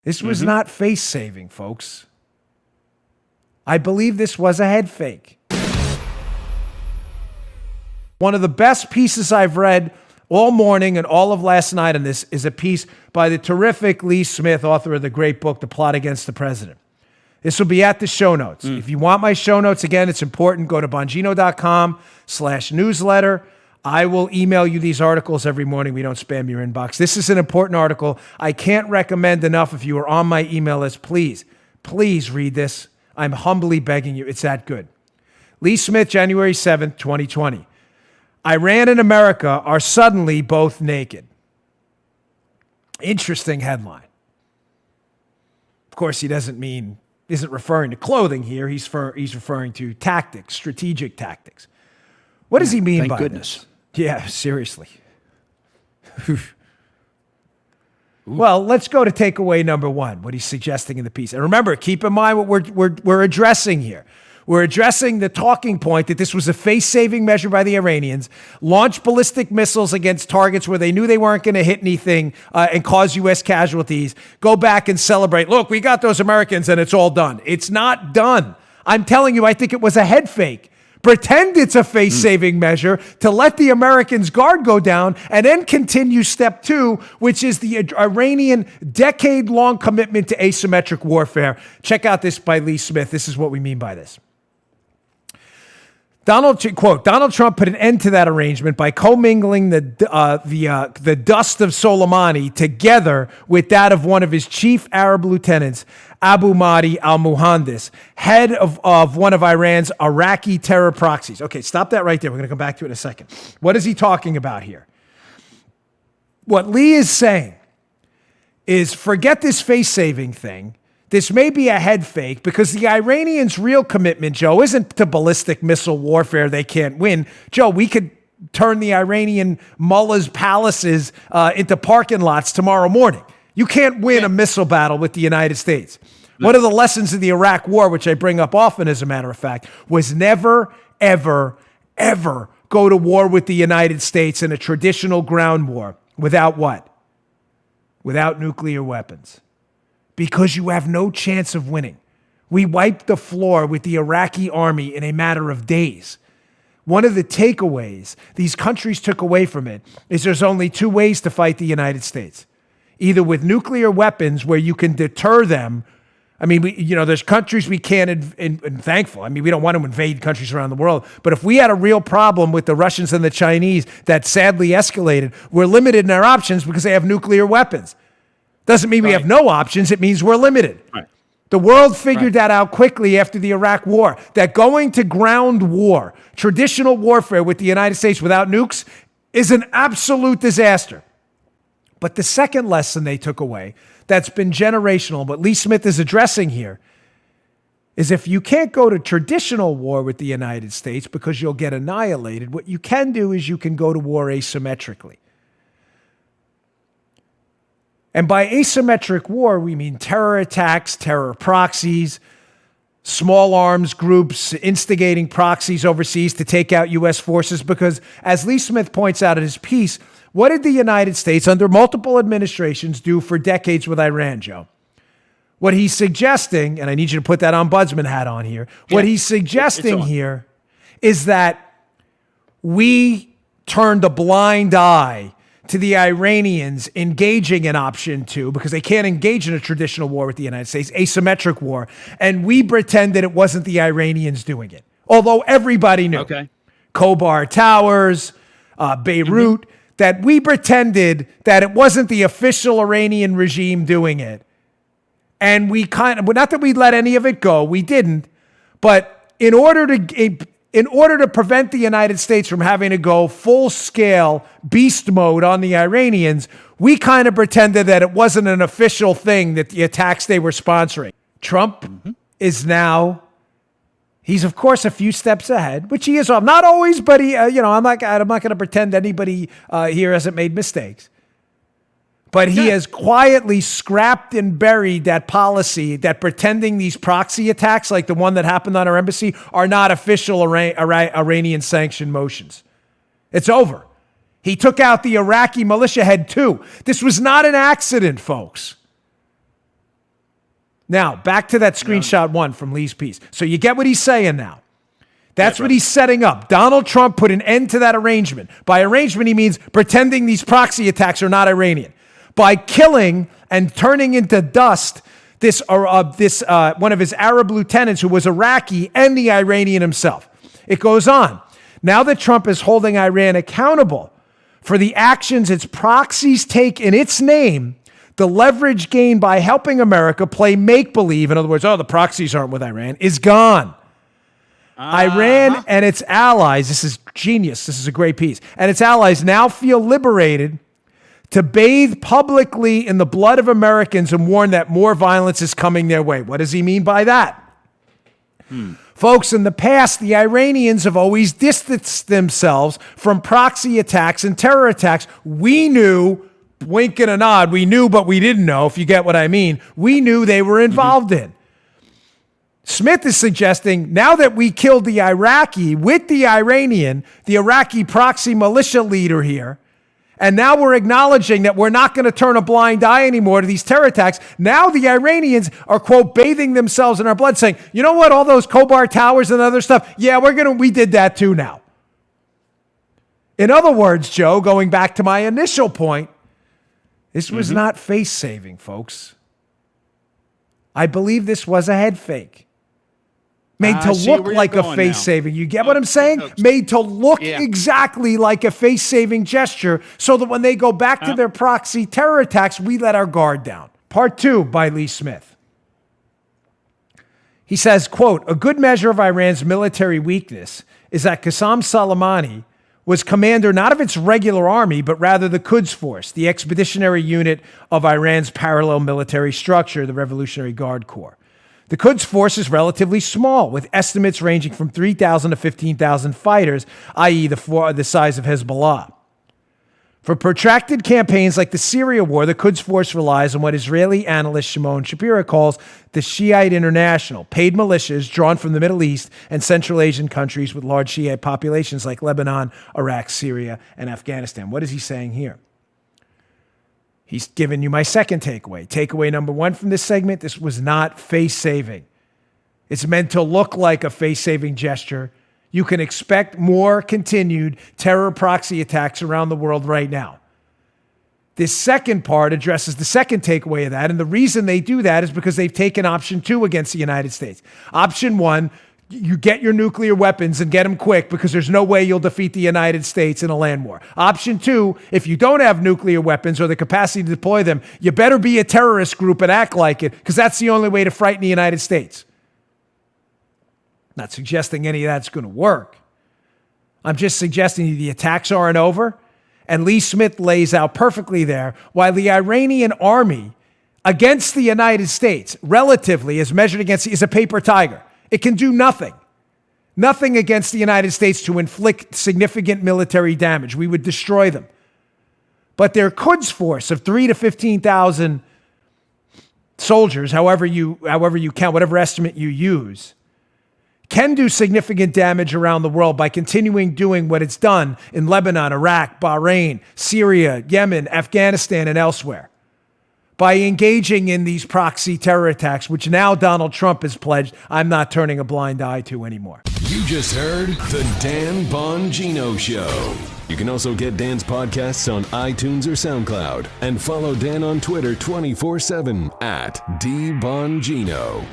This was not face saving, folks. I believe this was a head fake. One of the best pieces I've read all morning and all of last night on this is a piece by the terrific Lee Smith, author of the great book, The Plot Against the President. This will be at the show notes. If you want my show notes, again, it's important. Go to bongino.com/newsletter. I will email you these articles every morning. We don't spam your inbox. This is an important article. I can't recommend enough if you are on my email list. Please read this. I'm humbly begging you. It's that good. Lee Smith, January 7th, 2020. Iran and America are suddenly both naked. Interesting headline. Of course, he isn't referring to clothing here. He's referring to tactics, strategic tactics. What does he mean by this? Yeah, seriously. Well, let's go to takeaway number one, what he's suggesting in the piece. And remember, keep in mind what we're addressing here. We're addressing the talking point that this was a face-saving measure by the Iranians, launch ballistic missiles against targets where they knew they weren't going to hit anything and cause U.S. casualties, go back and celebrate. Look, we got those Americans and it's all done. It's not done. I'm telling you, I think it was a head fake. Pretend it's a face-saving measure to let the Americans' guard go down and then continue step two, which is the Iranian decade-long commitment to asymmetric warfare. Check out this by Lee Smith. This is what we mean by this. Quote, Donald Trump put an end to that arrangement by commingling the dust of Soleimani together with that of one of his chief Arab lieutenants, Abu Mahdi al-Muhandis, head of one of Iran's Iraqi terror proxies. Okay, stop that right there. We're going to come back to it in a second. What is he talking about here? What Lee is saying is forget this face-saving thing. This may be a head fake because the Iranians' real commitment, Joe, isn't to ballistic missile warfare they can't win. Joe, we could turn the Iranian mullahs' palaces into parking lots tomorrow morning. You can't win a missile battle with the United States. One of the lessons of the Iraq War, which I bring up often as a matter of fact, was never, ever, ever go to war with the United States in a traditional ground war without what? Without nuclear weapons. Because you have no chance of winning. We wiped the floor with the Iraqi army in a matter of days. One of the takeaways these countries took away from it is there's only two ways to fight the United States. Either with nuclear weapons where you can deter them. I mean, there's countries we can't, and thankful. I mean, we don't want to invade countries around the world. But if we had a real problem with the Russians and the Chinese that sadly escalated, we're limited in our options because they have nuclear weapons. Doesn't mean we have no options. It means we're limited. Right. The world figured that out quickly after the Iraq War, that going to ground war, traditional warfare with the United States without nukes is an absolute disaster. But the second lesson they took away that's been generational, what Lee Smith is addressing here, is if you can't go to traditional war with the United States because you'll get annihilated, what you can do is you can go to war asymmetrically. And by asymmetric war, we mean terror attacks, terror proxies, small arms groups instigating proxies overseas to take out U.S. forces. Because as Lee Smith points out in his piece, what did the United States under multiple administrations do for decades with Iran, Joe? What he's suggesting, and I need you to put that ombudsman hat on here, what he's suggesting here is that we turned a blind eye to the Iranians engaging in option two because they can't engage in a traditional war with the United States, asymmetric war, and we pretended it wasn't the Iranians doing it. Although everybody knew. Okay. Khobar Towers, Beirut, that we pretended that it wasn't the official Iranian regime doing it. And we not that we let any of it go, we didn't, but in order to prevent the United States from having to go full-scale beast mode on the Iranians, we kind of pretended that it wasn't an official thing, that the attacks they were sponsoring. Trump is now, he's of course a few steps ahead, which he is. Not always, but he, I'm not going to pretend anybody here hasn't made mistakes. But he has quietly scrapped and buried that policy that pretending these proxy attacks, like the one that happened on our embassy, are not official Iranian sanctioned motions. It's over. He took out the Iraqi militia head too. This was not an accident, folks. Now, back to that screenshot one from Lee's piece. So you get what he's saying now. That's what he's setting up. Donald Trump put an end to that arrangement. By arrangement, he means pretending these proxy attacks are not Iranian. By killing and turning into dust this one of his Arab lieutenants who was Iraqi and the Iranian himself. It goes on. Now that Trump is holding Iran accountable for the actions its proxies take in its name, the leverage gained by helping America play make-believe, in other words, the proxies aren't with Iran, is gone. Iran and its allies, this is genius, this is a great piece, and its allies now feel liberated to bathe publicly in the blood of Americans and warn that more violence is coming their way. What does he mean by that? Folks, in the past, the Iranians have always distanced themselves from proxy attacks and terror attacks. We knew, wink and a nod, we knew, but we didn't know, if you get what I mean. We knew they were involved in. Smith is suggesting now that we killed the Iraqi with the Iranian, the Iraqi proxy militia leader here, and now we're acknowledging that we're not going to turn a blind eye anymore to these terror attacks. Now the Iranians are, quote, bathing themselves in our blood, saying, you know what, all those Khobar towers and other stuff, yeah, we did that too now. In other words, Joe, going back to my initial point, this was not face-saving, folks. I believe this was a head fake. Made to look like a face-saving. You get what I'm saying? Made to look exactly like a face-saving gesture so that when they go back to their proxy terror attacks, we let our guard down. Part 2 by Lee Smith. He says, quote, a good measure of Iran's military weakness is that Qasem Soleimani was commander not of its regular army, but rather the Quds Force, the expeditionary unit of Iran's parallel military structure, the Revolutionary Guard Corps. The Quds Force is relatively small, with estimates ranging from 3,000 to 15,000 fighters, i.e. the size of Hezbollah. For protracted campaigns like the Syria war, the Quds Force relies on what Israeli analyst Shimon Shapira calls the Shiite International, paid militias drawn from the Middle East and Central Asian countries with large Shiite populations like Lebanon, Iraq, Syria, and Afghanistan. What is he saying here? He's given you my second takeaway. Takeaway number 1 from this segment, this was not face-saving. It's meant to look like a face-saving gesture. You can expect more continued terror proxy attacks around the world right now. This second part addresses the second takeaway of that, and the reason they do that is because they've taken option 2 against the United States. Option 1, you get your nuclear weapons and get them quick because there's no way you'll defeat the United States in a land war. Option 2, if you don't have nuclear weapons or the capacity to deploy them, you better be a terrorist group and act like it because that's the only way to frighten the United States. Not suggesting any of that's going to work. I'm just suggesting the attacks aren't over. And Lee Smith lays out perfectly there why the Iranian army against the United States, relatively, as measured against, is a paper tiger. It can do nothing. Nothing against the United States to inflict significant military damage. We would destroy them. But their Quds Force of 3,000 to 15,000 soldiers, however you count, whatever estimate you use, can do significant damage around the world by continuing doing what it's done in Lebanon, Iraq, Bahrain, Syria, Yemen, Afghanistan, and elsewhere. By engaging in these proxy terror attacks, which now Donald Trump has pledged I'm not turning a blind eye to anymore. You just heard The Dan Bongino Show. You can also get Dan's podcasts on iTunes or SoundCloud. And follow Dan on Twitter 24/7 @DBongino.